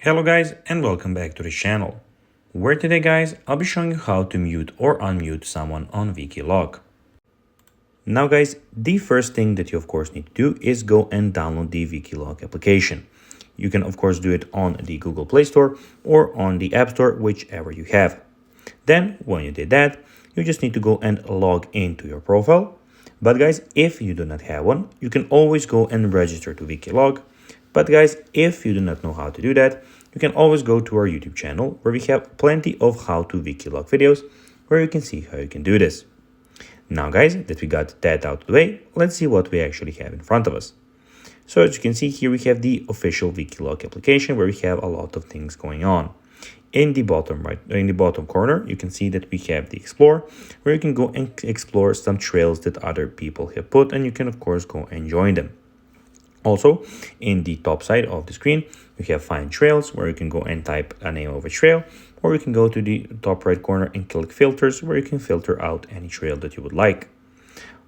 Hello guys and welcome back to the channel, where today guys I'll be showing you how to mute or unmute someone on Wikiloc. Now guys, the first thing that you of course need to do is go and download the Wikiloc application. You can of course do it on the Google Play Store or on the App Store, whichever you have. Then when you did that, you just need to go and log into your profile. But guys, if you do not have one, you can always go and register to Wikiloc. But guys, if you do not know how to do that, you can always go to our YouTube channel, where we have plenty of how to Wikiloc videos where you can see how you can do this. Now guys, that we got that out of the way, let's see what we actually have in front of us. So as you can see here, we have the official Wikiloc application where we have a lot of things going on. In the bottom corner, you can see that we have the Explore, where you can go and explore some trails that other people have put, and you can of course go and join them. Also, in the top side of the screen, we have Find Trails, where you can go and type a name of a trail, or you can go to the top right corner and click Filters, where you can filter out any trail that you would like.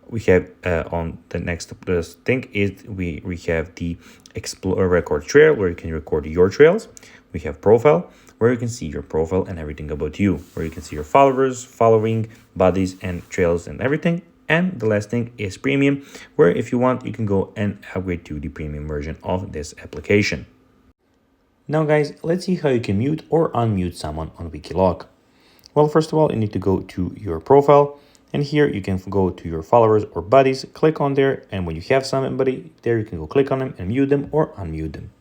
We have on the next thing is we have the Explore Record Trail, where you can record your trails. We have Profile, where you can see your profile and everything about you, where you can see your followers, following, buddies, and trails and everything. And the last thing is Premium, where if you want, you can go and upgrade to the premium version of this application. Now guys, let's see how you can mute or unmute someone on Wikiloc. Well, first of all, you need to go to your profile, and here you can go to your followers or buddies, click on there, and when you have somebody there, you can go click on them and mute them or unmute them.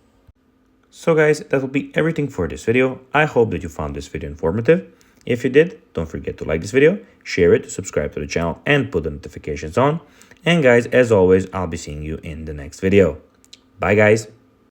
So guys, that will be everything for this video. I hope that you found this video informative. If you did, don't forget to like this video, share it, subscribe to the channel, and put the notifications on. And guys, as always, I'll be seeing you in the next video. Bye guys.